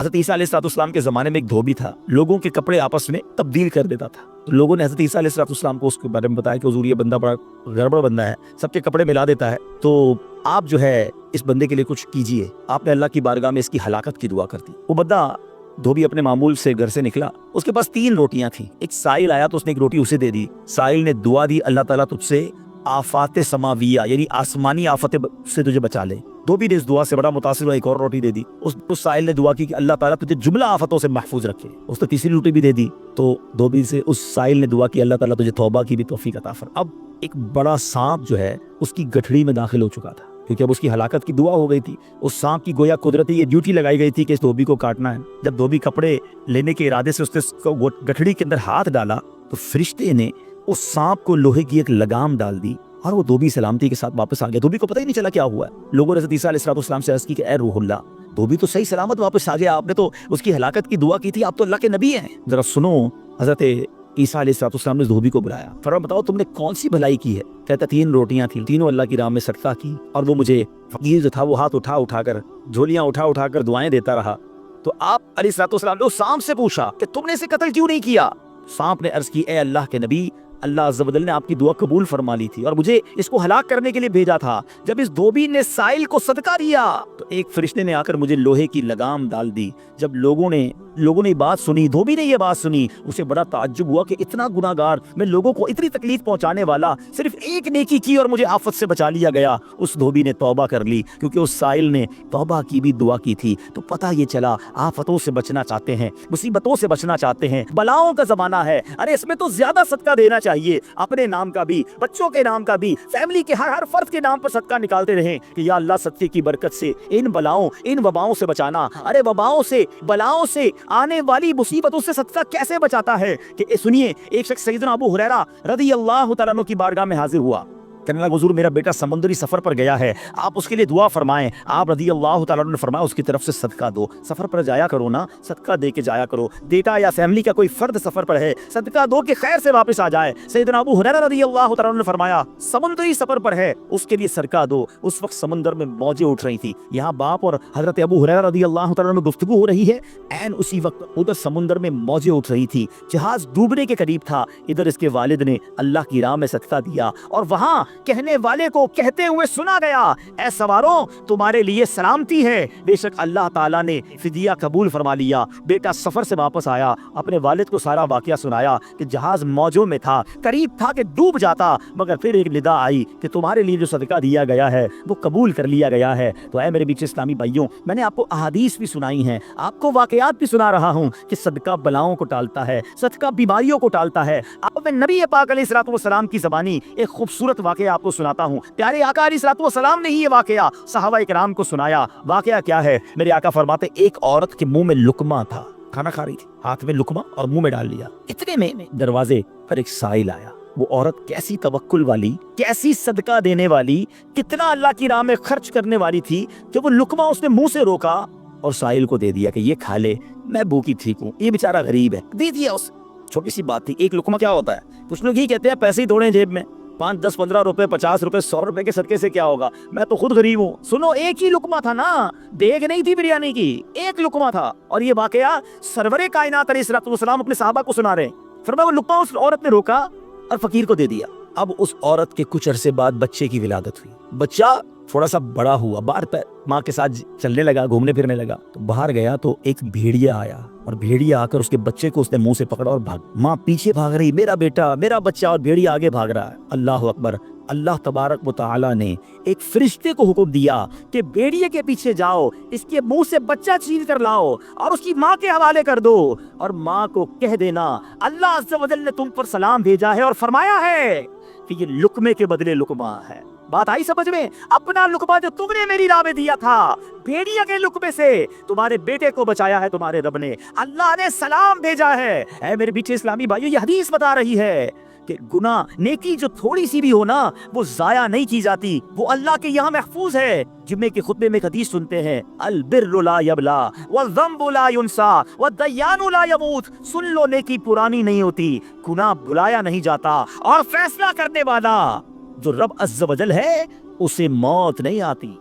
حضرت عیسیٰ علیہ السلام کے زمانے میں ایک دھوبی تھا، لوگوں کے کپڑے آپس میں تبدیل کر دیتا تھا. تو لوگوں نے حضرت عیسیٰ علیہ السلام کو اس کے بارے میں بتایا کہ حضور یہ بندہ بڑا گڑبڑ بندہ ہے، سب کے کپڑے ملا دیتا ہے، تو آپ جو ہے اس بندے کے لیے کچھ کیجئے. آپ نے اللہ کی بارگاہ میں اس کی ہلاکت کی دعا کر دی. وہ بندہ دھوبی اپنے معمول سے گھر سے نکلا، اس کے پاس 3 روٹیاں تھیں. ایک سائل آیا تو اس نے ایک روٹی اسے دے دی. سائل نے دعا دی، اللہ تعالیٰ تجھ سے آفات سماویہ یعنی آسمانی آفت سے تجھے بچا لے. دھوبی نے اس دعا سے بڑا متاثر ہوا، ایک اور روٹی دے دی. اس سائل نے دعا کی کہ اللہ تعالیٰ تجھے جملہ آفتوں سے محفوظ رکھے. اس نے تیسری روٹی بھی دے دی. تو دھوبی سے اس سائل نے دعا کی اللہ تعالیٰ تجھے توبہ کی بھی توفیق عطا فرما. اب ایک بڑا سانپ جو ہے اس کی گٹھڑی میں داخل ہو چکا تھا، کیونکہ اب اس کی ہلاکت کی دعا ہو گئی تھی. اس سانپ کی گویا قدرتی یہ ڈیوٹی لگائی گئی تھی کہ اس دھوبی کو کاٹنا ہے. جب دھوبی کپڑے لینے کے ارادے سے اس نے گٹھڑی کے اندر ہاتھ ڈالا تو فرشتے نے اس سانپ کو لوہے کی ایک لگام ڈال دی اور وہ دھوبی سلامتی کے ساتھ واپس آ گیا. دھوبی کو پتہ ہی نہیں چلا کیا ہوا ہے. لوگوں نے حضرت عیسیٰ علیہ السلام سے عرض کی کہ اے روح اللہ، دھوبی تو صحیح سلامت واپس آ گیا، آپ نے تو اس کی ہلاکت کی دعا کی تھی، آپ تو اللہ کے نبی ہیں. ذرا سنو. حضرت عیسیٰ علیہ السلام نے اس دھوبی کو بلایا، فرمایا بتاؤ تم نے کون سی بھلائی کی ہے؟ کہتا 3 روٹیاں تھیں، تینوں اللہ کی راہ میں صدقہ کی، اور وہ مجھے فقیر جو تھا وہ ہاتھ اٹھا کر جھولیاں اٹھا کر دعائیں دیتا رہا. تو آپ علیہ السلام نے اس سانپ سے پوچھا کہ تم نے اسے قتل کیوں نہیں کیا؟ سانپ نے عرض کی اے اللہ کے نبی، اللہ عز و جل نے آپ کی دعا قبول فرما لی تھی اور مجھے اس کو ہلاک کرنے کے لیے بھیجا تھا. جب اس دھوبی نے سائل کو صدقہ دیا تو ایک فرشتے نے آ کر مجھے لوہے کی لگام ڈال دی. جب لوگوں نے بات سنی، دھوبی نے یہ بات سنی، اسے بڑا تعجب ہوا کہ اتنا گناہگار میں، لوگوں کو اتنی تکلیف پہنچانے والا، صرف ایک نیکی کی اور مجھے آفت سے بچا لیا گیا. اس دھوبی نے توبہ کر لی کیونکہ اس سائل نے توبہ کی بھی دعا کی تھی. تو پتہ یہ چلا آفتوں سے بچنا چاہتے ہیں، مصیبتوں سے بچنا چاہتے ہیں، بلاؤں کا زمانہ ہے، ارے اس میں تو زیادہ صدقہ دینا چاہیے. اپنے نام کا بھی، بچوں کے نام کا بھی، فیملی کے ہر فرد کے نام پر صدقہ نکالتے رہیں کہ یا اللہ صدقے کی برکت سے ان بلاؤں، ان وباؤں سے بچانا. ارے وباؤں سے، بلاؤں سے، آنے والی مصیبتوں سے صدقہ کیسے بچاتا ہے کہ سنیے. ایک شخص سیدنا ابو ہریرہ رضی اللہ تعالیٰ عنہ کی بارگاہ میں حاضر ہوا. کہنے لگا حضور میرا بیٹا سمندری سفر پر گیا ہے، آپ اس کے لیے دعا فرمائیں. آپ رضی اللہ تعالیٰ عنہ نے فرمایا اس کی طرف سے صدقہ دو. سفر پر جایا کرو نا، صدقہ دے کے جایا کرو. بیٹا یا فیملی کا کوئی فرد سفر پر ہے، صدقہ دو کہ خیر سے واپس آ جائے. سیدنا ابو ہریرہ رضی اللہ تعالیٰ عنہ نے فرمایا سمندری سفر پر ہے، اس کے لیے صدقہ دو. اس وقت سمندر میں موجیں اٹھ رہی تھی. یہاں باپ اور حضرت ابو ہریرہ رضی اللہ تعالیٰ عنہ گفتگو ہو رہی ہے، عین اسی وقت ادھر سمندر میں موجیں اٹھ رہی تھی، جہاز ڈوبنے کے قریب تھا. ادھر اس کے والد نے اللہ کی راہ میں صدقہ دیا اور وہاں کہنے والے کو کہتے ہوئے سنا گیا اے سواروں تمہارے لیے سلامتی ہے، بے شک اللہ تعالیٰ نے فدیہ قبول فرما لیا. بیٹا سفر سے واپس آیا، اپنے والد کو سارا واقعہ سنایا کہ جہاز موجوں میں تھا، قریب تھا کہ ڈوب جاتا، مگر پھر ایک ندا آئی کہ تمہارے لیے جو صدقہ دیا گیا ہے وہ قبول کر لیا گیا ہے. تو اے میرے بیچ اسلامی بھائیوں، میں نے آپ کو احادیث بھی سنائی ہیں، آپ کو واقعات بھی سنا رہا ہوں کہ صدقہ بلاؤں کو ٹالتا ہے، صدقہ بیماریوں کو ٹالتا ہے. آپ میں نبی پاک علیہ السلام کی زبانی ایک خوبصورت واقعہ آپ کو سناتا ہوں. پیارے آقا علیہ السلام نے ہی یہ واقعہ صحابہ کرام کو سنایا. واقعہ کیا ہے؟ میرے آقا فرماتے ایک عورت کے منہ میں لقمہ تھا، کھانا کھا رہی تھی، ہاتھ میں لقمہ اور منہ میں ڈال لیا. اتنے میں دروازے پر ایک سائل آیا. وہ عورت کیسی توکل والی، کیسی صدقہ دینے والی، کتنا اللہ کی راہ میں خرچ کرنے والی تھی کہ وہ لقمہ اس نے منہ سے روکا اور سائل کو دے دیا کہ یہ کھا لے، میں بھوکی ٹھیک ہوں، یہ بیچارہ غریب ہے، دے دیا. اس چھوٹی سی بات تھی. ایک لقمہ کیا ہوتا ہے؟ کچھ لوگ ہی کہتے ہیں پیسے ہی دوڑیں جیب میں، 5 10 15 روپے، 50 روپے، 100 روپے کے صدقے سے کیا ہوگا، میں تو خود غریب ہوں. سنو ایک ہی لقمہ تھا نا، دیگ نہیں تھی بریانی کی، ایک لقمہ تھا. اور یہ واقعہ سرور کائنات علیہ السلام اپنے صحابہ کو سنا رہے ہیں. فرمایا وہ لقمہ اس عورت نے روکا اور فقیر کو دے دیا. اب اس عورت کے کچھ عرصے بعد بچے کی ولادت ہوئی. بچہ تھوڑا سا بڑا ہوا، باہر ماں کے ساتھ چلنے لگا، گھومنے پھرنے لگا. تو باہر گیا تو ایک بھیڑیا آیا اور بھیڑیا آ کر اس کے بچے کو اس نے منہ سے پکڑا اور بھاگ. ماں پیچھے بھاگ رہی، میرا بیٹا، میرا بچہ، اور بھیڑیا آگے بھاگ رہا ہے. اللہ اکبر. اللہ تبارک و تعالی نے ایک فرشتے کو حکم دیا کہ بھیڑیے کے پیچھے جاؤ، اس کے منہ سے بچہ چھین کر لاؤ اور اس کی ماں کے حوالے کر دو، اور ماں کو کہہ دینا اللہ عز و جل نے تم پر سلام بھیجا ہے اور فرمایا ہے کہ یہ لقمے کے بدلے لقمہ ہے. بات آئی سمجھ میں؟ اپنا لقمہ جو تم نے میری راہ میں دیا تھا، بھیڑیا کے لقمے سے تمہارے بیٹے کو بچایا ہے تمہارے رب نے، اللہ نے سلام بھیجا ہے. اے میرے پیچھے اسلامی بھائیو، یہ حدیث بتا رہی ہے کہ گناہ، نیکی جو تھوڑی سی بھی ہو نا، وہ ضائع نہیں کی جاتی، وہ اللہ کے یہاں محفوظ ہے. جمعے کے خطبے میں ایک حدیث سنتے ہیں، البر لا یبلا والذنب لا ینسا والدیان لا یموت. سن لو، نیکی پرانی نہیں ہوتی، گناہ بلایا نہیں جاتا، اور فیصلہ کرنے والا جو رب عز و جل ہے اسے موت نہیں آتی.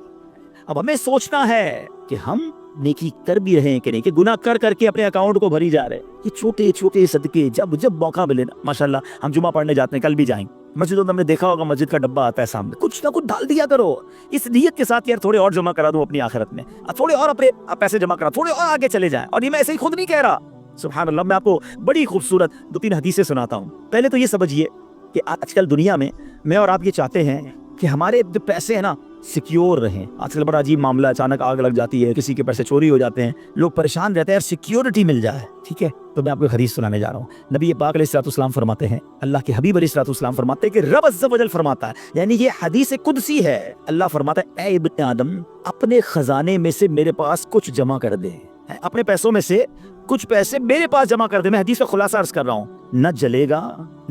اب ہمیں سوچنا ہے کہ ہم नेकी कर भी रहे हैं कि नहीं, कि गुनाह कर करके अपने अकाउंट को भरी जा रहे हैं। ये छोटे छोटे सदके जब जब मौका मिले ना, माशाल्लाह हम जुमा पढ़ने जाते हैं, कल भी जाएंगे मस्जिदों में, हमने देखा होगा मस्जिद का डब्बा आता है सामने, कुछ ना कुछ डाल दिया करो इस नियत के साथ यार थोड़े और जमा करा दूं अपनी आखिरत में, थोड़े और अपने पैसे जमा करा, थोड़े और आगे चले जाएं। और ये मैं ऐसे ही खुद नहीं कह रहा, सुभान अल्लाह। मैं आपको बड़ी खूबसूरत 2-3 हदीसें सुनाता हूँ। पहले तो ये समझिए कि आजकल दुनिया में मैं और आप ये चाहते हैं कि हमारे जो पैसे हैं ना सिक्योर रहें। आजकल बड़ा अजीब मामला, अचानक आग लग जाती है, किसी के पैसे चोरी हो जाते हैं, लोग परेशान रहते हैं, सिक्योरिटी मिल जाए, ठीक है। तो मैं आपको हदीस सुनाने जा रहा हूँ। नबी पाक अलैहिस्सलाम फरमाते हैं, अल्लाह के हबीब अलैहिस्सलाम फरमाते हैं कि रब अज़्ज़ व जल फरमाता है, यानी ये हदीस कुदसी है। अल्लाह फरमाता है, ए इब्ने आदम, अपने खजाने में से मेरे पास कुछ जमा कर दे, अपने पैसों में से कुछ पैसे मेरे पास जमा कर दे। मैं हदीस का खुलासा अर्ज कर रहा हूँ, न जलेगा,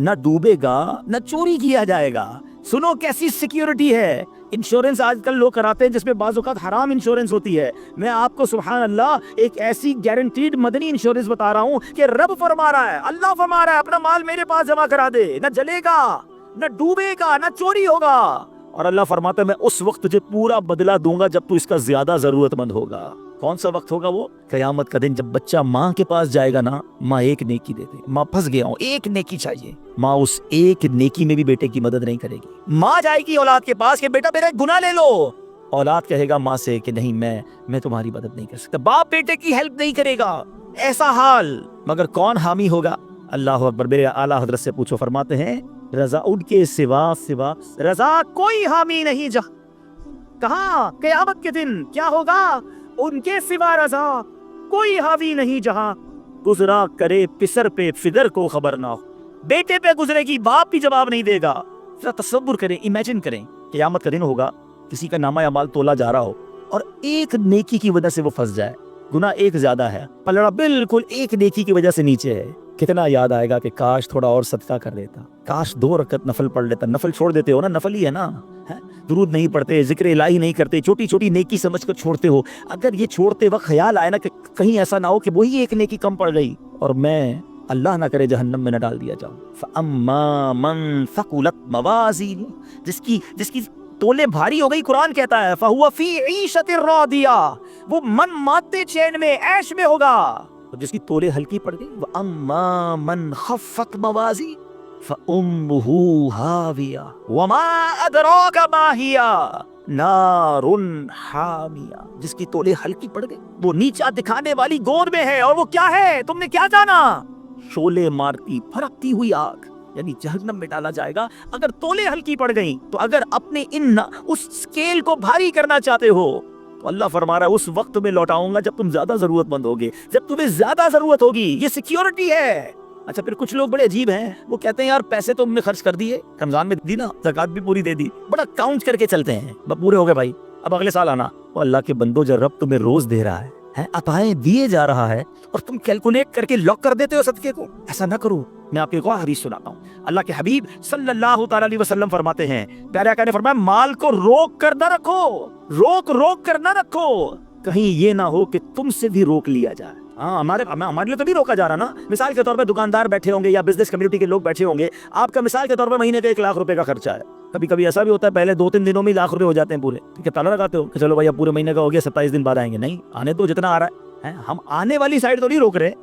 न डूबेगा, न चोरी किया जाएगा। सुनो कैसी सिक्योरिटी है। इंश्योरेंस आजकल लोग कराते हैं जिसमें बाज़ औक़ात हराम इंश्योरेंस होती है। मैं आपको सुभान अल्लाह एक ऐसी गारंटीड मदनी इंश्योरेंस बता रहा हूँ कि रब फरमा रहा है, अल्लाह फरमा रहा है, अपना माल मेरे पास जमा करा दे, न जलेगा, न डूबेगा, न चोरी होगा। और अल्लाह फरमाता है, मैं उस वक्त तुझे पूरा बदला दूंगा जब तू इसका ज्यादा जरूरतमंद होगा। कौन सा वक्त होगा वो? कयामत का दिन, जब बच्चा माँ के पास जाएगा ना, माँ एक नेकी देते, माँ फंस गया हूँ, एक नेकी चाहिए, माँ उस एक नेकी में भी बेटे की मदद नहीं करेगी। माँ जाएगी औलाद के पास कि बेटा मेरा गुनाह ले लो, औलाद कहेगा माँ से कि नहीं मैं तुम्हारी मदद नहीं कर सकता। बाप बेटे की हेल्प नहीं करेगा, ऐसा हाल। मगर कौन हामी होगा? अल्लाह अकबर। मेरे आला हजरत से पूछो, फरमाते हैं रजा उनके सिवा रजा कोई हामी नहीं। जा कहा कयामत के दिन क्या होगा? उनके सिवा रजा कोई हावी नहीं जहां गुजरा करे पिसर पे फिदर को खबर ना हो। बेटे पे गुजरेगी, बाप भी जवाब नहीं देगा। जरा तसव्वुर करें, इमेजिन करें, क़यामत का दिन होगा, किसी का नामा अमाल तोला जा रहा हो और एक नेकी की वजह से वो फंस जाए। गुनाह एक ज्यादा है, पलड़ा बिल्कुल एक नेकी की वजह से नीचे है। कितना याद आएगा कि काश थोड़ा और सदका कर लेता, काश 2 रकत नफल पढ़ लेता। नफल छोड़ देते हो ना, नफल ही है ना, दुरूद नहीं पढ़ते, जिक्र इलाही नहीं करते, छोटी छोटी नेकी समझकर छोड़ते हो। अगर ये छोड़ते वक्त ख्याल आए ना कि कहीं ऐसा ना हो कि वही एक नेकी कम पड़ गई और मैं अल्लाह ना करे जहन्नम में न डाल दिया जाऊं। फअम्मा मन फकुलत मवाज़ीन, जिसकी तोले भारी हो गई, कुरान कहता है फहुवा फी ईशतिर रादिया, वो मन माते चैन में, ऐश में होगा। और जिसकी तोले हल्की पड़ गई, वअम्मा मन खफ़्फ़त मवाज़ीन फउम्मुहु हाविया वमा अदराका मा हिया नारुन हामिया, जिसकी तोले हल्की पड़ गई, वो नीचा दिखाने वाली गोद में है। और वो क्या है, तुमने क्या जाना? शोले मारती फरकती हुई आग, यानी जहन्नम में डाला जाएगा अगर तोले हल्की पड़ गई। तो अगर अपने उस स्केल को भारी करना चाहते हो तो अल्लाह फरमा रहा है उस वक्त में लौटाऊंगा जब तुम ज्यादा जरूरतमंद होगे, जब तुम्हें ज्यादा जरूरत होगी। ये सिक्योरिटी है। अच्छा, फिर कुछ लोग बड़े अजीब हैं, वो कहते हैं यार पैसे तो हमने खर्च कर दिए, रमजान में दी ना, ज़कात भी पूरी दे दी, बड़ा काउंट करके चलते हैं, पूरे हो गए भाई, अब अगले साल आना। वो अल्लाह के बंदो, जब रब तुम्हें रोज दे रहा है, अताएं दिए जा रहा है और तुम कैलकुलेट करके लॉक कर देते हो सदके को। ऐसा ना करो। मैं आपको एक और हदीस सुनाता हूँ। अल्लाह के हबीब सल्लल्लाहु तआला अलैहि वसल्लम फरमाते हैं, प्यारे आका ने फरमाया, माल को रोक कर ना रखो, रोक कर ना रखो, कहीं ये ना हो कि तुमसे भी रोक लिया जाए। हाँ, हमारे लिए तो नहीं रोका जा रहा ना। मिसाल के तौर पर दुकानदार बैठे होंगे या बिजनेस कम्युनिटी के लोग बैठे होंगे, आपका मिसाल के तौर पर महीने का 1 लाख रुपए का खर्चा है। कभी कभी ऐसा भी होता है पहले 2-3 दिनों में लाख रुपए हो जाते हैं पूरे, ठीक है। ताला लगाते हो कि चलो भाई अब पूरे महीने का हो गया, 27 दिन बाद आएंगे। नहीं, आने तो जितना आ रहा है, हम आने वाली साइड तो नहीं रोक रहे।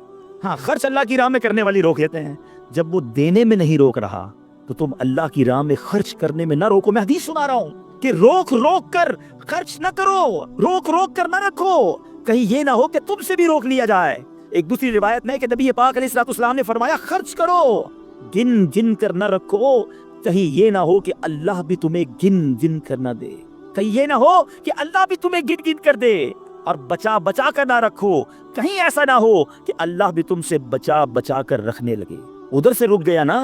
हाँ, खर्च अल्लाह की राह में करने वाली रोक लेते हैं। जब वो देने में नहीं रोक रहा तो तुम अल्लाह की राह में खर्च करने में ना रोको। मैं हदीस सुना रहा हूँ कि रोक कर खर्च न करो, रोक कर ना रखो, कहीं ये ना हो कि तुमसे भी रोक लिया जाए। एक दूसरी रिवायत में कि नबी पाक अलैहिस्सलाम ने फरमाया, खर्च करो, गिन कर न रखो, कहीं ये ना हो कि अल्लाह भी तुम्हें गिन कर न दे, कहीं ये ना हो कि अल्लाह भी तुम्हें गिन कर दे। और बचा कर ना रखो, कहीं ऐसा ना हो कि अल्लाह भी तुमसे बचा कर रखने लगे। उधर से रुक गया ना,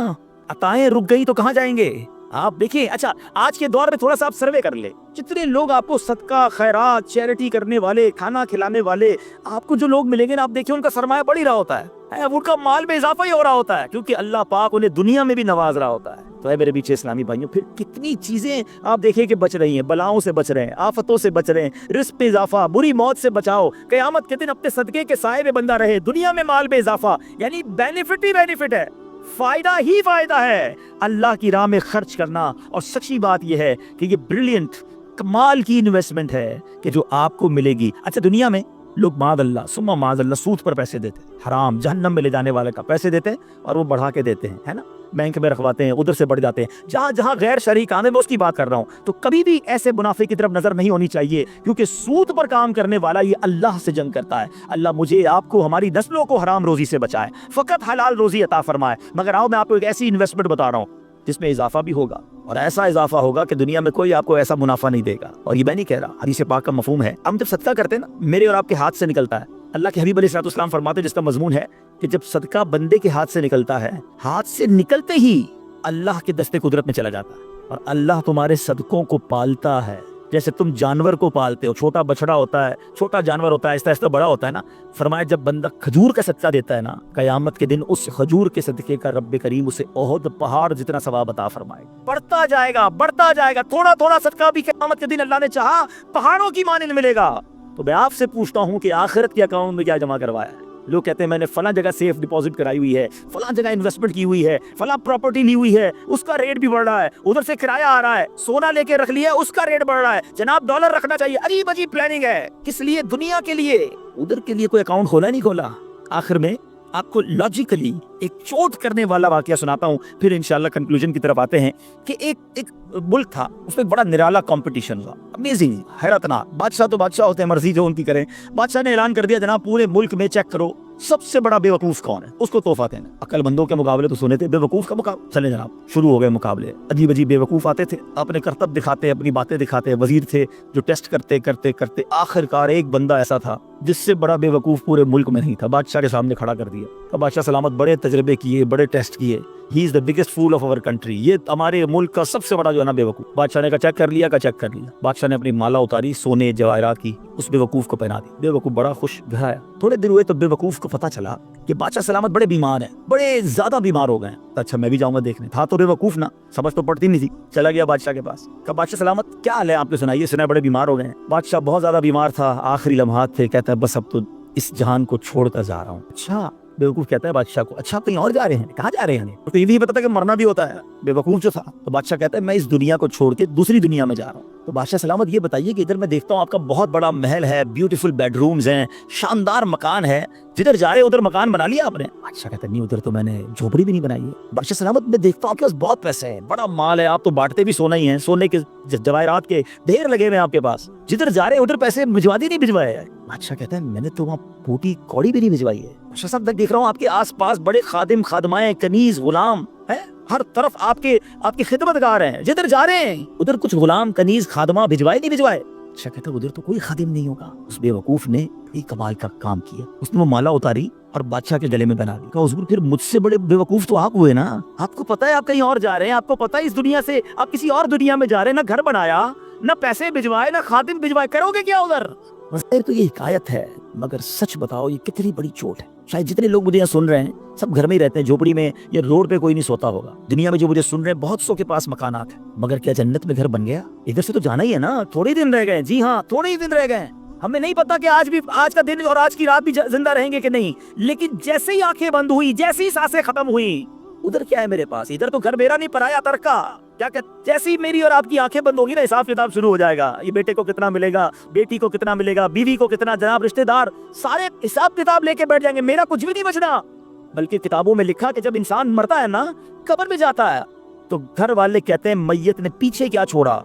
अताएं रुक गई तो कहाँ जाएंगे आप? देखिए, अच्छा आज के दौर में थोड़ा सा आप सर्वे कर ले, जितने लोग आपको सदका, खैरात, चैरिटी करने वाले, खाना खिलाने वाले, आपको जो लोग मिलेंगे ना, आप देखिए उनका सरमाया बढ़ ही रहा होता है, उनका माल में इजाफा ही हो रहा होता है, क्योंकि अल्लाह पाक उन्हें दुनिया में भी नवाज रहा होता है। तो है मेरे पीछे इस्लामी भाइयों, फिर कितनी चीजें आप देखिए कि बच रही हैं, बलाओं से बच रहे हैं, आफतों से बच रहे हैं, रिस्क में इजाफा, बुरी मौत से बचाओ, कयामत के दिन अपने सदके के साए में बंदा रहे, दुनिया में माल में इजाफा, यानी बेनिफिट ही बेनिफिट है, फायदा ही फायदा है अल्लाह की राह में खर्च करना। और सच्ची बात यह है कि ये ब्रिलियंट, कमाल की इन्वेस्टमेंट है कि जो आपको मिलेगी। अच्छा, दुनिया में लोग माद अल्लाह सुम्मा माद अल्लाह सूद पर पैसे देते हैं, हराम जहन्नम में ले जाने वाले का पैसे देते हैं और वो बढ़ा के देते हैं, है ना, बैंक में रखवाते हैं, उधर से बढ़ जाते हैं। जहाँ जहाँ गैर शरई काम है मैं उसकी बात कर रहा हूँ। तो कभी भी ऐसे मुनाफे की तरफ नजर नहीं होनी चाहिए, क्योंकि सूद पर काम करने वाला ये अल्लाह से जंग करता है। अल्लाह मुझे आपको हमारी नस्लों को हराम रोजी से बचाए, फकत हलाल रोजी अता फरमाए। मगर आओ मैं आपको एक ऐसी इन्वेस्टमेंट बता रहा हूँ जिसमें इजाफा भी होगा, और ऐसा इजाफा होगा कि दुनिया में कोई आपको ऐसा मुनाफा नहीं देगा। और ये मैं नहीं कह रहा, हदीस पाक का मफहूम है। हम जब सदका करते हैं ना, मेरे और आपके हाथ से निकलता है। अल्लाह के हबीब अलैहिस्सलाम फरमाते हैं, जिसका मजमून है कि जब सदका बंदे के हाथ से निकलता है, हाथ से निकलते ही अल्लाह के दस्ते कुदरत में चला जाता है, और अल्लाह तुम्हारे सदकों को पालता है जैसे तुम जानवर को पालते हो। छोटा बछड़ा होता है, छोटा जानवर होता है, आहिस्ता आहिस्ता बड़ा होता है ना। फरमाया जब बंदा खजूर का सदका देता है ना, कयामत के दिन उस खजूर के सदके का रब्बे करीम उसे ओहद पहाड़ जितना सवाब अता फरमाए। बढ़ता जाएगा, बढ़ता जाएगा, थोड़ा थोड़ा सदका भी कयामत के दिन अल्लाह ने चाहा पहाड़ों की मानिंद मिलेगा। तो मैं आपसे पूछता हूँ कि आखिरत के अकाउंट में क्या जमा करवाया है? लोग कहते हैं मैंने फलां जगह सेफ डिपॉजिट कराई हुई है, फलां जगह इन्वेस्टमेंट की हुई है, फलां प्रॉपर्टी ली हुई है, उसका रेट भी बढ़ रहा है, उधर से किराया आ रहा है, सोना लेके रख लिया उसका रेट बढ़ रहा है, जनाब डॉलर रखना चाहिए। अजीब अजीब प्लानिंग है, किस लिए? दुनिया के लिए। उधर के लिए कोई अकाउंट खोला नहीं खोला। आखिर में आपको लॉजिकली एक चोट करने वाला वाकया सुनाता हूँ, फिर इंशाल्लाह कंक्लूजन की तरफ आते हैं। कि एक मुल्क था, उसमें बड़ा निराला कंपटीशन हुआ, अमेजिंग, हैरतनाक। बादशाह तो बादशाह होते हैं, मर्जी जो उनकी करें। बादशाह ने ऐलान कर दिया, जनाब पूरे मुल्क में चेक करो सबसे बड़ा बेवकूफ कौन है, उसको तोहफा देना। अक्लमंदों के मुकाबले तो सुने थे, बेवकूफ का मुकाबला। चले जनाब, शुरू हो गए मुकाबले। अजीब अजीब बेवकूफ आते थे, अपने करतब दिखाते, अपनी बातें दिखाते। वजीर थे जो टेस्ट करते करते करते आखिरकार एक बंदा ऐसा था जिससे बड़ा बेवकूफ पूरे मुल्क में नहीं था, बादशाह के सामने खड़ा कर दिया। तो बादशाह सलामत बड़े तजर्बे किए, बड़े टेस्ट किए, he is the biggest fool of our country, ये हमारे मुल्क का सबसे बड़ा जो है ना बेवकूफ। बादशाह ने कहा चेक कर लिया, का चेक कर लिया। बादशाह ने अपनी माला उतारी सोने जवाहरात की, उस बेवकूफ को पहना दी। बेवकूफ बड़ा खुश घर आया। थोड़े दिन हुए तो बेवकूफ को पता चला कि बादशाह सलामत बड़े बीमार हैं, बड़े ज्यादा बीमार हो गए। अच्छा मैं भी जाऊंगा देखने। था तो बेवकूफ ना, समझ तो पड़ती नहीं थी। चला गया बादशाह के पास, कहा बादशाह सलामत क्या हाल है आपके, सुनाइए, सुना बड़े बीमार हो गए। बादशाह बहुत ज्यादा बीमार था, आखिरी लम्हात थे, कहता है बस अब तो इस जहान को छोड़कर जा रहा हूँ। अच्छा, बेवकूफ कहता है बादशाह को, अच्छा कहीं और जा रहे हैं? कहाँ जा रहे हैं? तो ये नहीं पता था कि मरना भी होता है। बेवकूफ जो था, तो बादशाह कहता है मैं इस दुनिया को छोड़ के दूसरी दुनिया में जा रहा हूँ। तो बादशाह सलामत ये बताइए कि इधर मैं देखता हूँ आपका बहुत बड़ा महल है, ब्यूटीफुल बेडरूम्स हैं, शानदार मकान है, जिधर जा रहे उधर मकान बना लिया आपने? बादशाह कहता है नहीं, उधर तो मैंने झोपड़ी भी नहीं बनाई है। बादशाह सलामत मैं देखता हूँ आपके पास बहुत पैसे हैं, बड़ा माल है, आप तो बांटते भी सोना ही है, सोने के जवाहरात के ढेर लगे हुए हैं आपके पास, जिधर जा रहे उधर पैसे भिजवा दी नहीं भिजवाए है? बादशाह कहता है मैंने तो वहाँ फूटी कौड़ी भी नहीं भिजवाई है। बादशाह साहब मैं देख रहा हूँ आपके आसपास बड़े खादिम खादमाएं, कनीज, गुलाम है, हर तरफ आपके खिदमतगार हैं, जिधर जा रहे हैं उधर कुछ गुलाम, कनीज, खादमा भिजवाए नहीं भिजवाए? अच्छा कहता उधर तो कोई खादिम नहीं होगा। उस बेवकूफ ने एक कमाल का काम किया, उसने वो माला उतारी और बादशाह के गले में बना दी। कहा हुजूर फिर मुझसे बड़े बेवकूफ तो आप हुए ना, आपको पता है आप कहीं और जा रहे हैं, आपको पता है इस दुनिया से आप किसी और दुनिया में जा रहे हैं, ना घर बनाया, ना पैसे भिजवाए, ना खादिम भिजवाए, करोगे क्या उधर? तो ये हिकायत है, मगर सच बताओ ये कितनी बड़ी चोट है। शायद जितने लोग मुझे यहाँ सुन रहे हैं सब घर में ही रहते हैं, झोपड़ी में या रोड पे कोई नहीं सोता होगा। दुनिया में जो मुझे सुन रहे हैं बहुत सौ के पास मकानात है, मगर क्या जन्नत में घर बन गया? इधर से तो जाना ही है ना, थोड़े ही दिन रह गए। जी हाँ, थोड़े ही दिन रह गए। हमें नहीं पता कि आज का दिन और आज की रात भी जिंदा रहेंगे कि नहीं, लेकिन जैसे ही आंखें बंद हुई, जैसे ही सांसें खत्म हुई, उधर क्या है मेरे पास? इधर तो घर मेरा नहीं, पराया तरका। क्या जैसे ही मेरी और आपकी आंखें बंद होगी ना, हिसाब किताब शुरू हो जाएगा। ये बेटे को कितना मिलेगा, बेटी को कितना मिलेगा, बीवी को कितना, जनाब रिश्तेदार सारे हिसाब किताब लेके बैठ जाएंगे, मेरा कुछ भी नहीं बचना। बल्कि किताबों में लिखा कि जब इंसान मरता है ना, कब्र में जाता है, तो घर वाले कहते हैं मैयत ने पीछे क्या छोड़ा,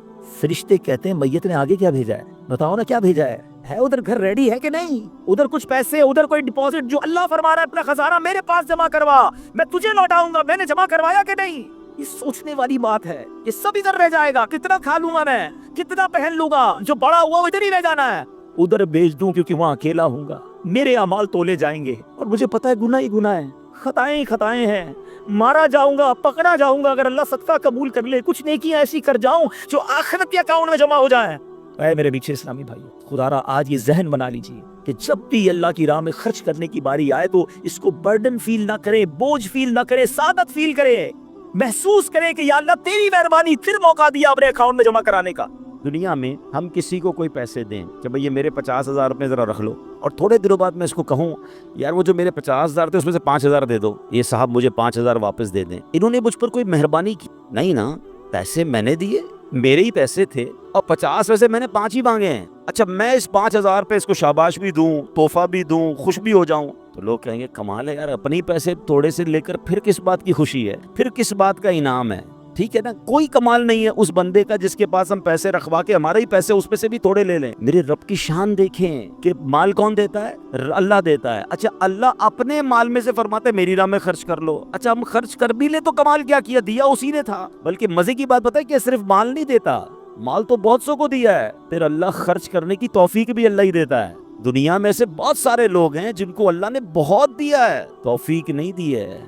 फरिश्ते कहते हैं मैयत ने आगे क्या भेजा है? बताओ ना क्या भेजा है उधर घर रेडी है कि नहीं? उधर कुछ पैसे, उधर कोई डिपॉजिट जो अल्लाह फरमा रहा है अपना खजाना मेरे पास जमा करवा, मैं तुझे लौटाऊंगा, मैंने जमा करवाया कि नहीं? ये सोचने वाली बात है। ये सब इधर रह जाएगा, कितना खा लूंगा मैं, कितना पहन लूंगा, जो बड़ा हुआ वो इधर ही रह जाना है। उधर भेज दूं क्योंकि वहाँ अकेला हूँगा, मेरे अमाल तोले जाएंगे और मुझे पता है गुनाह ही गुनाह है, खताएं ही खताएं हैं। मारा जाऊंगा, पकड़ा जाऊंगा, अगर अल्लाह सदका कबूल कर ले, कुछ नेकियां ऐसी कर जाऊं जो आखिरत के अकाउंट में जमा हो जाए। ऐ मेरे पीछे इस्लामी भाइयों, खुदारा आज ये जहन बना लीजिए कि जब भी अल्लाह की राह में खर्च करने की बारी आए तो इसको बर्डन फील ना करे, बोझ फील ना करे, सादत फील करे, महसूस करे कि या अल्लाह तेरी मेहरबानी, फिर मौका दिया अपने अकाउंट में जमा कराने का। दुनिया में हम किसी को कोई पैसे दें कि भाई ये मेरे 50,000 रुपये जरा रख लो, और थोड़े दिनों बाद मैं इसको कहूँ यार वो जो मेरे 50,000 थे उसमें से 5,000 दे दो, ये साहब मुझे 5,000 वापस दे दें, इन्होंने मुझ पर कोई मेहरबानी की नहीं ना, پیسے میں نے دیے، میرے ہی پیسے تھے، اور 50 میں سے میں نے 5 ہی مانگے ہیں، اچھا میں اس 5000 پہ اس کو شاباش بھی دوں، تحفہ بھی دوں، خوش بھی ہو جاؤں، تو لوگ کہیں گے کمال ہے یار، اپنی پیسے تھوڑے سے لے کر پھر کس بات کی خوشی ہے، پھر کس بات کا انعام ہے؟ ٹھیک ہے نا، کوئی کمال نہیں ہے اس بندے کا جس کے پاس ہم پیسے رکھوا کے ہمارے ہی پیسے اس میں سے بھی تھوڑے لے لیں۔ میرے رب کی شان دیکھیں کہ مال کون دیتا ہے؟ اللہ دیتا ہے۔ اچھا اللہ اپنے مال میں سے فرماتے میری راہ میں خرچ کر لو، اچھا ہم خرچ کر بھی لیں تو کمال کیا کیا، دیا اسی نے تھا۔ بلکہ مزے کی بات بتائے کہ صرف مال نہیں دیتا، مال تو بہت سو کو دیا ہے، پھر اللہ خرچ کرنے کی توفیق بھی اللہ ہی دیتا ہے۔ دنیا میں سے بہت سارے لوگ ہیں جن کو اللہ نے بہت دیا ہے، توفیق نہیں دی ہے،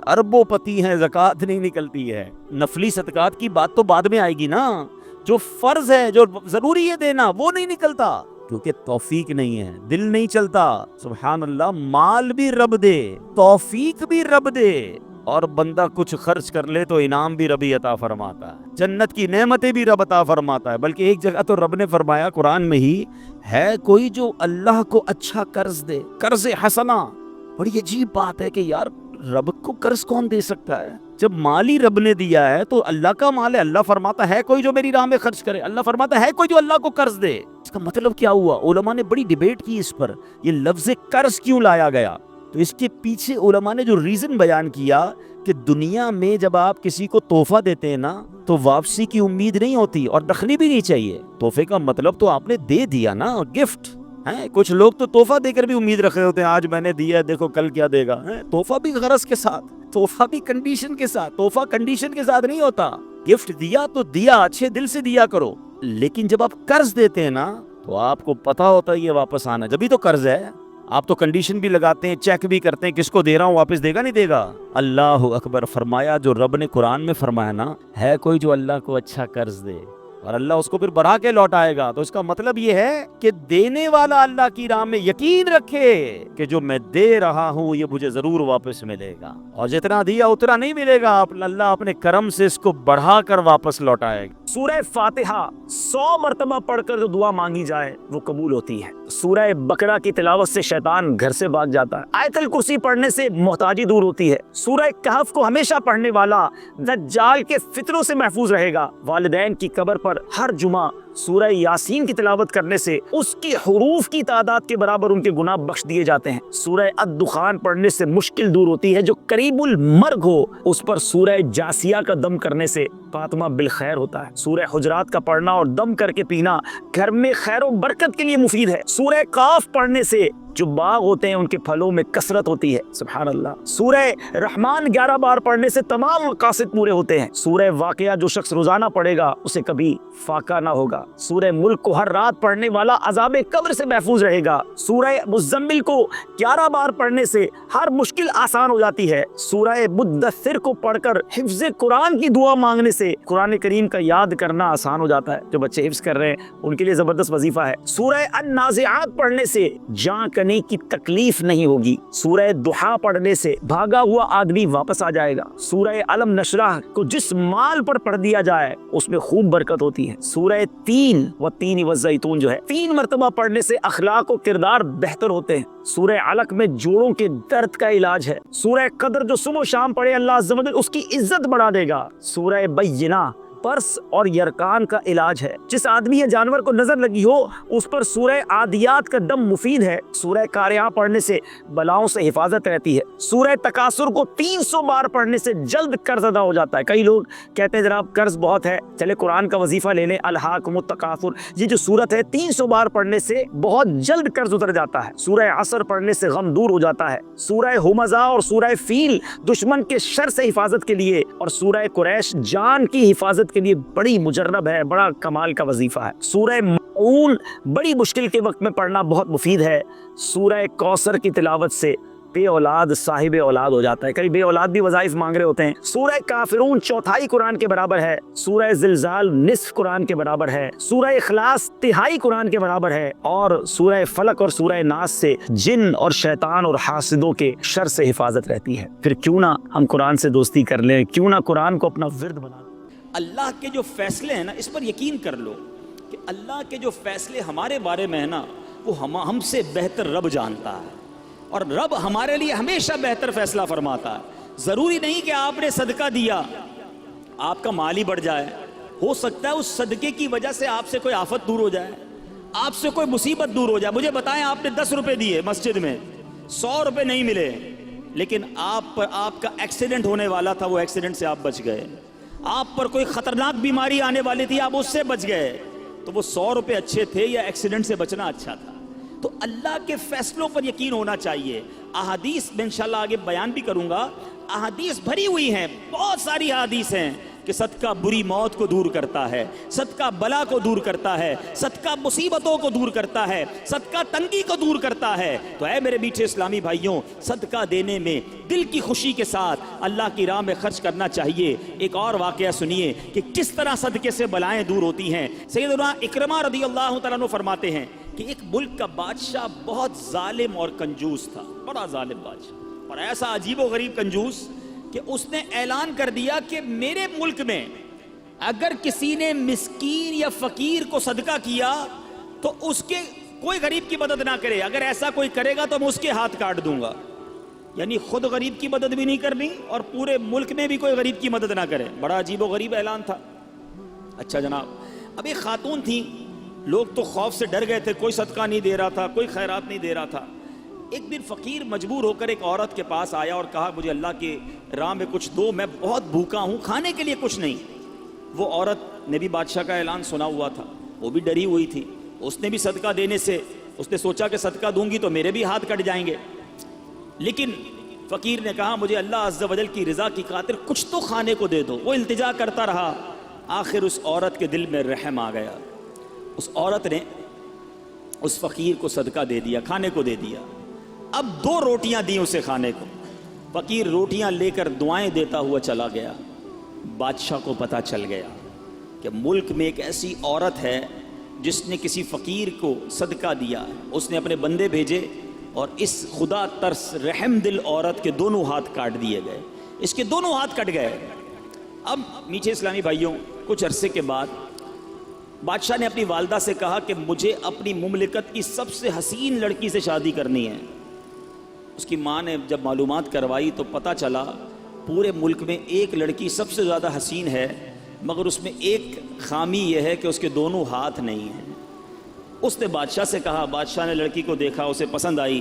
اربوں پتی ہیں، زکوٰۃ نہیں نکلتی ہے۔ نفلی صدقات کی بات تو بعد میں آئے گی نا، جو فرض ہے، جو ضروری ہے دینا، وہ نہیں نکلتا کیونکہ توفیق نہیں ہے، دل نہیں چلتا۔ سبحان اللہ، مال بھی رب دے، توفیق بھی رب دے، اور بندہ کچھ خرچ کر لے تو انعام بھی رب ہی عطا فرماتا ہے، جنت کی نعمتیں بھی رب عطا فرماتا ہے۔ بلکہ ایک جگہ تو رب نے فرمایا قرآن میں ہی، ہے کوئی جو اللہ کو اچھا قرض دے، قرض حسنہ۔ بڑی عجیب بات ہے کہ یار رب کو قرض کون دے سکتا ہے؟ جب مال ہی رب نے دیا ہے تو اللہ کا مال ہے، اللہ فرماتا ہے کوئی جو میری راہ میں خرچ کرے، اللہ فرماتا ہے کوئی جو اللہ کو قرض دے۔ اس کا مطلب کیا ہوا؟ علماء نے بڑی ڈیبیٹ کی اس پر، یہ لفظ قرض کیوں لایا گیا؟ تو اس کے پیچھے علماء نے جو ریزن بیان کیا کہ دنیا میں جب آپ کسی کو تحفہ دیتے ہیں نا تو واپسی کی امید نہیں ہوتی اور رکھنی بھی نہیں چاہیے۔ تحفے کا مطلب تو آپ نے دے دیا نا، گفٹ ہے۔ کچھ لوگ تو تحفہ دے کر بھی امید رکھ رہے ہوتے ہیں، آج میں نے دیا دیکھو کل کیا دے گا۔ تحفہ بھی غرض کے ساتھ، تحفہ بھی کنڈیشن کے ساتھ، تحفہ کنڈیشن کے ساتھ نہیں ہوتا۔ گفٹ دیا تو دیا، اچھے دل سے دیا کرو، لیکن جب آپ قرض دیتے ہیں نا تو آپ کو پتا ہوتا ہے یہ واپس آنا، جبھی تو قرض ہے۔ آپ تو کنڈیشن بھی لگاتے ہیں، چیک بھی کرتے ہیں، کس کو دے رہا ہوں، واپس دے گا نہیں دے گا۔ اللہ اکبر، فرمایا جو رب نے قرآن میں فرمایا نا، ہے کوئی جو اللہ کو اچھا قرض دے اور اللہ اس کو پھر بڑھا کے لوٹائے گا، تو اس کا مطلب یہ ہے کہ دینے والا اللہ کی راہ میں یقین رکھے کہ جو میں دے رہا ہوں یہ مجھے ضرور واپس ملے گا، اور جتنا دیا اتنا نہیں ملے گا، اللہ اپنے کرم سے اس کو بڑھا کر واپس لوٹائے گا۔ سورہ فاتحہ 100 مرتبہ پڑھ کر جو دعا مانگی جائے وہ قبول ہوتی ہے۔ سورہ بقرہ کی تلاوت سے شیطان گھر سے بھاگ جاتا ہے۔ آیت الکرسی پڑھنے سے محتاجی دور ہوتی ہے۔ سورہ کہف کو ہمیشہ پڑھنے والا دجال کے فتنوں سے محفوظ رہے گا۔ والدین کی قبر پر ہر جمعہ سورہ یاسین کی تلاوت کرنے سے اس کی حروف کی تعداد کے برابر ان کے گناہ بخش دیے جاتے ہیں۔ سورہ الدخان پڑھنے سے مشکل دور ہوتی ہے۔ جو قریب المرگ ہو اس پر سورہ جاسیہ کا دم کرنے سے خاتمہ بالخیر ہوتا ہے۔ سورہ حجرات کا پڑھنا اور دم کر کے پینا گھر میں خیر و برکت کے لیے مفید ہے۔ سورہ قاف پڑھنے سے جو باغ ہوتے ہیں ان کے پھلوں میں کثرت ہوتی ہے۔ سبحان اللہ۔ سورہ رحمان 11 بار پڑھنے سے تمام مقاصد پورے ہوتے ہیں۔ سورہ واقعہ جو شخص روزانہ پڑھے گا اسے کبھی فاقہ نہ ہوگا۔ سورہ ملک کو ہر رات پڑھنے والا عذاب قبر سے محفوظ رہے گا۔ سورہ مزمل کو 11 بار پڑھنے سے ہر مشکل آسان ہو جاتی ہے۔ سورہ مدثر کو پڑھ کر حفظ قرآن کی دعا مانگنے سے قرآن کریم کا یاد کرنا آسان ہو جاتا ہے۔ جو بچے حفظ کر رہے ہیں ان کے لیے زبردست وظیفہ ہے۔ سورہ النازعات پڑھنے سے جان کنی کی تکلیف نہیں ہوگی۔ سورہ دحا پڑھنے سے بھاگا ہوا آدمی واپس آ جائے گا۔ سورہ علم نشرح کو جس مال پر پڑھ دیا جائے اس میں خوب برکت ہوتی ہے۔ سورہ تین والزیتون جو ہے 3 مرتبہ پڑھنے سے اخلاق و کردار بہتر ہوتے ہیں۔ سورہ علق میں جوڑوں کے درد کا علاج ہے۔ سورہ قدر جو صبح و شام پڑھے اللہ عز و جل اس کی عزت بڑھا دے گا۔ سورہ بینہ پرس اور یرکان کا علاج ہے۔ جس آدمی یا جانور کو نظر لگی ہو اس پر سورہ عادیات کا دم مفید ہے۔ سورہ قاریعہ پڑھنے سے بلاؤں سے حفاظت رہتی ہے۔ سورہ تکاثر کو 300 بار پڑھنے سے جلد قرض ادا ہو جاتا ہے۔ کئی لوگ کہتے ہیں جناب قرض بہت ہے، چلے قرآن کا وظیفہ لے لیں، الہاکم التکاثر، یہ جو سورت ہے 300 بار پڑھنے سے بہت جلد قرض اتر جاتا ہے۔ سورہ عصر پڑھنے سے غم دور ہو جاتا ہے۔ سورہ ہمزہ اور سورہ فیل دشمن کے شر سے حفاظت کے لیے، اور سورہ قریش جان کی حفاظت کے لیے بڑی مجرب ہے، بڑا کمال کا وظیفہ ہے۔ سورہ معون بڑی مشکل کے وقت میں پڑھنا بہت مفید ہے۔ سورہ کوثر کی تلاوت سے بے اولاد صاحب اولاد ہو جاتا ہے۔ کئی بے اولاد بھی وظائف مانگ رہے ہوتے ہیں۔ سورہ کافرون 1/4 قرآن کے برابر ہے۔ سورہ زلزال نصف قرآن کے برابر ہے۔ سورہ اخلاص 1/3 قرآن کے برابر ہے، اور سورہ فلق اور سورہ ناس سے جن اور شیطان اور حاسدوں کے شر سے حفاظت رہتی ہے۔ پھر کیوں نہ ہم قرآن سے دوستی کر لیں، کیوں نہ قرآن کو اپنا ورد بنا لیں۔ اللہ کے جو فیصلے ہیں نا اس پر یقین کر لو کہ اللہ کے جو فیصلے ہمارے بارے میں ہے نا وہ ہم سے بہتر رب جانتا ہے، اور رب ہمارے لیے ہمیشہ بہتر فیصلہ فرماتا ہے۔ ضروری نہیں کہ آپ نے صدقہ دیا آپ کا مال ہی بڑھ جائے، ہو سکتا ہے اس صدقے کی وجہ سے آپ سے کوئی آفت دور ہو جائے، آپ سے کوئی مصیبت دور ہو جائے. مجھے بتائیں، آپ نے 10 روپے دیے مسجد میں، 100 روپے نہیں ملے، لیکن آپ کا ایکسیڈنٹ ہونے والا تھا، وہ ایکسیڈنٹ سے آپ بچ گئے. آپ پر کوئی خطرناک بیماری آنے والی تھی، آپ اس سے بچ گئے. تو وہ 100 روپے اچھے تھے یا ایکسیڈنٹ سے بچنا اچھا تھا؟ تو اللہ کے فیصلوں پر یقین ہونا چاہیے. احادیث میں انشاءاللہ آگے بیان بھی کروں گا، احادیث بھری ہوئی ہیں، بہت ساری احادیث ہیں کہ صدقہ بری موت کو دور کرتا ہے، صدقہ بلا کو دور کرتا ہے، صدقہ مصیبتوں کو دور کرتا ہے، صدقہ تنگی کو دور کرتا ہے. تو اے میرے میٹھے اسلامی بھائیوں، صدقہ دینے میں دل کی خوشی کے ساتھ اللہ کی راہ میں خرچ کرنا چاہیے. ایک اور واقعہ سنیے کہ کس طرح صدقے سے بلائیں دور ہوتی ہیں. سیدنا اکرمہ رضی اللہ تعالیٰ عنہ فرماتے ہیں کہ ایک ملک کا بادشاہ بہت ظالم اور کنجوس تھا، بڑا ظالم بادشاہ، اور ایسا عجیب و غریب کنجوس کہ اس نے اعلان کر دیا کہ میرے ملک میں اگر کسی نے مسکین یا فقیر کو صدقہ کیا تو اس کے کوئی غریب کی مدد نہ کرے، اگر ایسا کوئی کرے گا تو میں اس کے ہاتھ کاٹ دوں گا. یعنی خود غریب کی مدد بھی نہیں کرنی اور پورے ملک میں بھی کوئی غریب کی مدد نہ کرے. بڑا عجیب و غریب اعلان تھا. اچھا جناب، اب ایک خاتون تھی، لوگ تو خوف سے ڈر گئے تھے، کوئی صدقہ نہیں دے رہا تھا، کوئی خیرات نہیں دے رہا تھا. ایک دن فقیر مجبور ہو کر ایک عورت کے پاس آیا اور کہا مجھے اللہ کے راہ میں کچھ دو، میں بہت بھوکا ہوں، کھانے کے لیے کچھ نہیں. وہ عورت نے بھی بادشاہ کا اعلان سنا ہوا تھا، وہ بھی ڈری ہوئی تھی، اس نے بھی صدقہ دینے سے اس نے سوچا کہ صدقہ دوں گی تو میرے بھی ہاتھ کٹ جائیں گے. لیکن فقیر نے کہا مجھے اللہ عز و جل کی رضا کی خاطر کچھ تو کھانے کو دے دو. وہ التجا کرتا رہا، آخر اس عورت کے دل میں رحم آ گیا. اس عورت نے اس فقیر کو صدقہ دے دیا، کھانے کو دے دیا. اب 2 روٹیاں دی اسے کھانے کو. فقیر روٹیاں لے کر دعائیں دیتا ہوا چلا گیا. بادشاہ کو پتہ چل گیا کہ ملک میں ایک ایسی عورت ہے جس نے کسی فقیر کو صدقہ دیا. اس نے اپنے بندے بھیجے اور اس خدا ترس رحم دل عورت کے دونوں ہاتھ کاٹ دیے گئے. اس کے دونوں ہاتھ کٹ گئے. اب میٹھے اسلامی بھائیوں، کچھ عرصے کے بعد بادشاہ نے اپنی والدہ سے کہا کہ مجھے اپنی مملکت کی سب سے حسین لڑکی سے شادی کرنی ہے. اس کی ماں نے جب معلومات کروائی تو پتہ چلا پورے ملک میں ایک لڑکی سب سے زیادہ حسین ہے، مگر اس میں ایک خامی یہ ہے کہ اس کے دونوں ہاتھ نہیں ہیں. اس نے بادشاہ سے کہا، بادشاہ نے لڑکی کو دیکھا، اسے پسند آئی،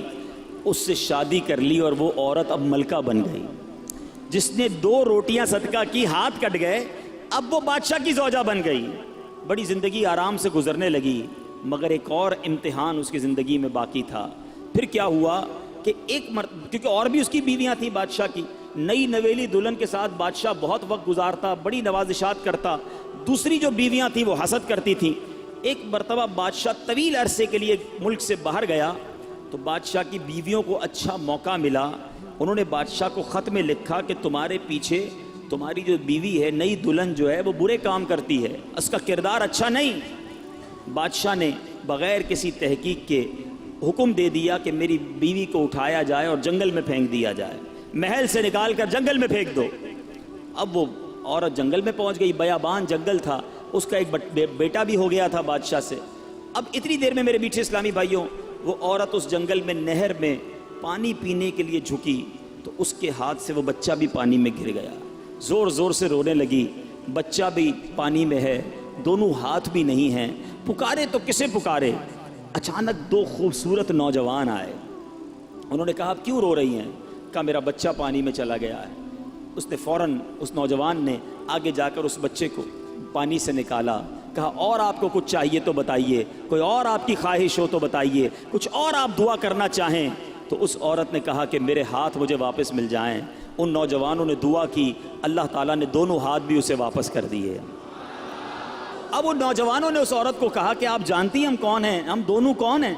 اس سے شادی کر لی اور وہ عورت اب ملکہ بن گئی. جس نے 2 روٹیاں صدقہ کی، ہاتھ کٹ گئے، اب وہ بادشاہ کی زوجہ بن گئی. بڑی زندگی آرام سے گزرنے لگی، مگر ایک اور امتحان اس کی زندگی میں باقی تھا. پھر کیا ہوا کہ کیونکہ اور بھی اس کی بیویاں تھیں بادشاہ کی، نئی نویلی دلہن کے ساتھ بادشاہ بہت وقت گزارتا، بڑی نوازشات کرتا. دوسری جو بیویاں تھیں وہ حسد کرتی تھیں. ایک مرتبہ بادشاہ طویل عرصے کے لیے ملک سے باہر گیا تو بادشاہ کی بیویوں کو اچھا موقع ملا. انہوں نے بادشاہ کو خط میں لکھا کہ تمہارے پیچھے تمہاری جو بیوی ہے، نئی دلہن جو ہے، وہ برے کام کرتی ہے، اس کا کردار اچھا نہیں. بادشاہ نے بغیر کسی تحقیق کے حکم دے دیا کہ میری بیوی کو اٹھایا جائے اور جنگل میں پھینک دیا جائے، محل سے نکال کر جنگل میں پھینک دو. اب وہ عورت جنگل میں پہنچ گئی، بیابان جنگل تھا، اس کا ایک بیٹا بھی ہو گیا تھا بادشاہ سے. اب اتنی دیر میں میرے میٹھے اسلامی بھائیوں، وہ عورت اس جنگل میں نہر میں پانی پینے کے لیے جھکی تو اس کے ہاتھ سے وہ بچہ بھی پانی میں گر گیا. زور زور سے رونے لگی، بچہ بھی پانی میں ہے، دونوں ہاتھ بھی نہیں ہیں. پکارے تو کسے پکارے؟ اچانک 2 خوبصورت نوجوان آئے. انہوں نے کہا آپ کیوں رو رہی ہیں؟ کہا میرا بچہ پانی میں چلا گیا ہے. اس نے فوراً، اس نوجوان نے آگے جا کر اس بچے کو پانی سے نکالا. کہا اور آپ کو کچھ چاہیے تو بتائیے، کوئی اور آپ کی خواہش ہو تو بتائیے، کچھ اور آپ دعا کرنا چاہیں. تو اس عورت نے کہا کہ میرے ہاتھ مجھے واپس مل جائیں. ان نوجوانوں نے دعا کی، اللہ تعالیٰ نے دونوں ہاتھ بھی اسے واپس کر دیے. اب ان نوجوانوں نے اس عورت کو کہا کہ آپ جانتی ہیں ہم کون ہیں، ہم دونوں کون ہیں؟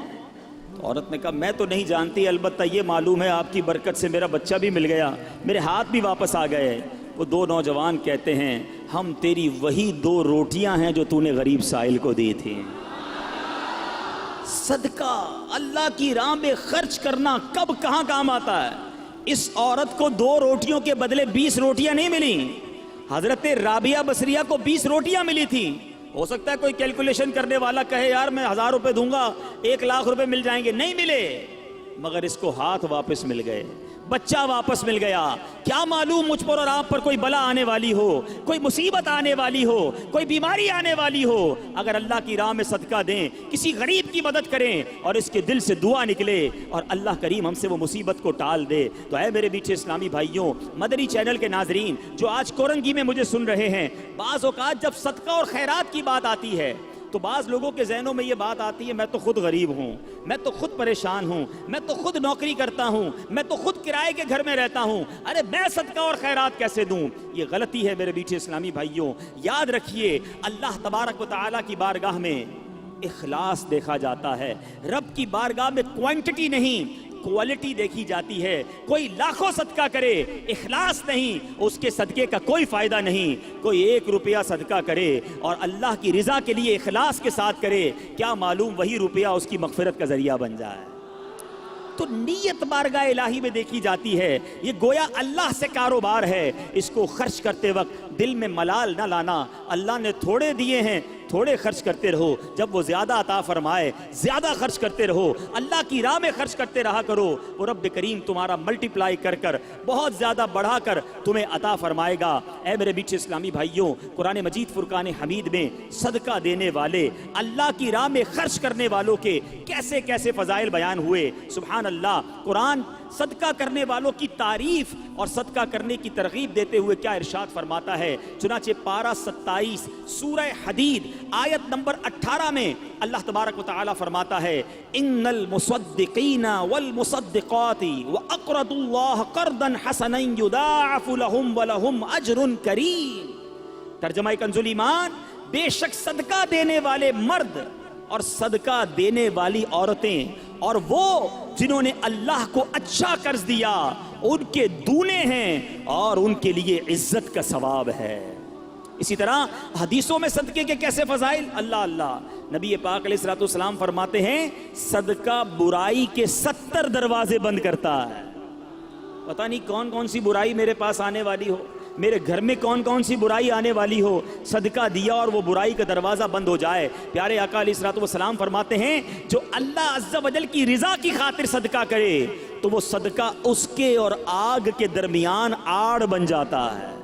تو عورت نے کہا میں تو نہیں جانتی، البتہ یہ معلوم ہے آپ کی برکت سے میرا بچہ بھی مل گیا، میرے ہاتھ بھی واپس آ گئے. وہ 2 نوجوان کہتے ہیں ہم تیری وہی 2 روٹیاں ہیں جو تو نے غریب سائل کو دی تھی. صدقہ اللہ کی راہ میں خرچ کرنا کب کہاں کام آتا ہے. اس عورت کو 2 روٹیوں کے بدلے 20 روٹیاں نہیں ملیں. حضرت رابعہ بصریہ کو 20 روٹیاں ملی تھی. ہو سکتا ہے کوئی کیلکولیشن کرنے والا کہے یار میں 1000 روپے دوں گا 1 لاکھ روپے مل جائیں گے. نہیں ملے. मगर इसको हाथ वापस मिल गए, बच्चा वापस मिल गया। क्या मालूम मुझ पर और आप पर कोई बला आने वाली हो, कोई मुसीबत आने वाली हो, कोई बीमारी आने वाली हो। अगर अल्लाह की राह में सदका दें, किसी गरीब की मदद करें और इसके दिल से दुआ निकले और अल्लाह करीम हमसे वो मुसीबत को टाल दे, तो ऐ मेरे मीठे इस्लामी भाइयों, मदनी चैनल के नाजरीन जो आज कोरंगी में मुझे सुन रहे हैं, बाज़ औक़ात जब सदका और खैरात की बात आती है तो बाज़ लोगों के जहनों में ये बात आती है, मैं तो खुद गरीब हूँ, मैं तो खुद परेशान हूँ, मैं तो खुद नौकरी करता हूँ, मैं तो खुद किराए के घर में रहता हूँ, अरे मैं सदका और खैरात कैसे दूँ। ये गलती है मेरे मीठे इस्लामी भाइयों। याद रखिए, अल्लाह तबारक व तआला की बारगाह में इखलास देखा जाता है, रब की बारगाह में क्वांटिटी नहीं क्वालिटी देखी जाती है। कोई लाखों सदका करे, इखलास नहीं, उसके सदके का कोई फायदा नहीं। कोई 1 रुपया सदका करे और अल्लाह की रिजा के लिए इखलास के साथ करे, क्या मालूम वही रुपया उसकी मगफिरत का जरिया बन जाए। तो नीयत बारगाह इलाही में देखी जाती है। ये गोया अल्लाह से कारोबार है। इसको खर्च करते वक्त दिल में मलाल ना लाना, अल्लाह ने थोड़े दिए हैं, थोड़े खर्च करते रहो, जब वो ज़्यादा अता फरमाए ज़्यादा खर्च करते रहो, अल्लाह की राह में खर्च करते रहा करो। वो रब करीम तुम्हारा मल्टीप्लाई कर कर बहुत ज़्यादा बढ़ा कर तुम्हें अता फरमाएगा। ऐ मेरे बीच इस्लामी भाइयों, कुरान मजीद फुरकान हमीद में सदका देने वाले, अल्लाह की राह में खर्च करने वालों के कैसे कैसे फ़ज़ाइल बयान हुए। सुभान अल्लाह, कुरान सदका करने वालों की तारीफ और सदका करने की तरगीब देते हुए क्या इरशाद फरमाता है। चुनाचे पारा 27 सूरह हदीद आयत नंबर 18 में अल्लाह तबारक व तआला फरमाता है, इन्नल मुसद्दिकीना वल मुसद्दिकाती व अक़रदुल्लाह क़र्दन हसनन युदाअफ़ु लहुम व लहुम अजरुन करीम। तर्जुमा कंजुल ईमान, बेशक सदका देने वाले मर्द और सदका देने वाली औरतें और वो जिन्होंने अल्लाह को अच्छा कर्ज दिया, उनके दूने हैं और उनके लिए इज्जत का सवाब है। इसी तरह हदीसों में सदके के कैसे फजाइल, अल्लाह अल्लाह। नबी पाक अलैहिस्सलाम फरमाते हैं, सदका बुराई के 70 दरवाजे बंद करता है। पता नहीं कौन कौन सी बुराई मेरे पास आने वाली हो, मेरे घर में कौन कौन सी बुराई आने वाली हो, सदका दिया और वो बुराई का दरवाज़ा बंद हो जाए। प्यारे आका अलैहिस्सलाम फरमाते हैं, जो अल्लाह अज़्ज़ा वजल की रिज़ा की खातिर सदका करे तो वो सदका उसके और आग के दरमियान आड़ बन जाता है।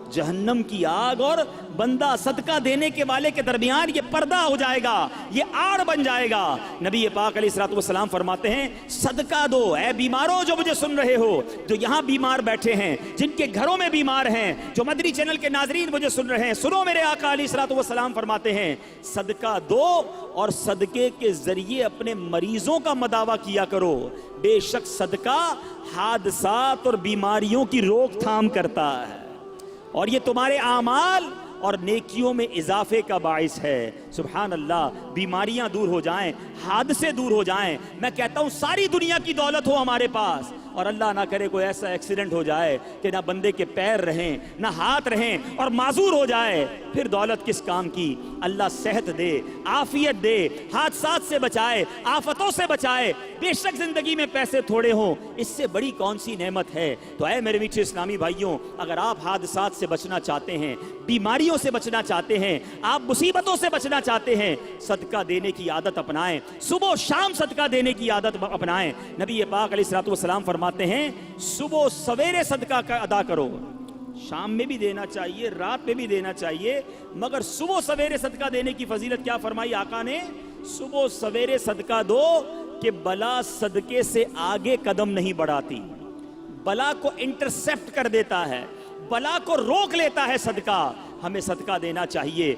जहन्नम की आग और बंदा सदका देने के वाले के दरमियान ये पर्दा हो जाएगा, ये आड़ बन जाएगा। नबी पाक अलैहिस्सलाम फरमाते हैं, सदका दो ऐ बीमारों जो मुझे सुन रहे हो, जो यहाँ बीमार बैठे हैं, जिनके घरों में बीमार हैं, जो मदनी चैनल के नाजरीन मुझे सुन रहे हैं, सुनो मेरे आका अलैहिस्सलाम फरमाते हैं, सदका दो और सदके के जरिए अपने मरीजों का मदावा किया करो। बेशक सदका हादसात और बीमारियों की रोकथाम करता है और ये तुम्हारे आमाल और नेकियों में इजाफे का बाइस है। सुभान अल्लाह, बीमारियां दूर हो जाएं, हादसे दूर हो जाएं। मैं कहता हूं सारी दुनिया की दौलत हो हमारे पास और अल्लाह ना करे कोई ऐसा एक्सीडेंट हो जाए कि ना बंदे के पैर रहें ना हाथ रहें और माजूर हो जाए, फिर दौलत किस काम की। अल्लाह सेहत दे, आफियत दे, हादसात से बचाए, आफतों से बचाए। बेशक जिंदगी में पैसे थोड़े हों, इससे बड़ी कौन सी नेमत है। तो ऐ मेरे मीठे इस्लामी भाइयों, अगर आप हादसात से बचना चाहते हैं, बीमारियों से बचना चाहते हैं, आप मुसीबतों से बचना चाहते हैं, सदका देने की आदत अपनाएं। सुबह शाम सदका देने की आदत अपनाएं। नबी पाक अलैहिस्सलाम फरमाते हैं, सुबह सवेरे सदका का अदा करो। शाम में भी देना चाहिए, रात में भी देना चाहिए, मगर सुबह सवेरे सदका देने की फजीलत क्या फरमाई आका ने, सुबह सवेरे सदका दो कि बला सदके से आगे कदम नहीं बढ़ाती, बला को इंटरसेप्ट कर देता है, बला को रोक लेता है सदका। हमें सदका देना चाहिए।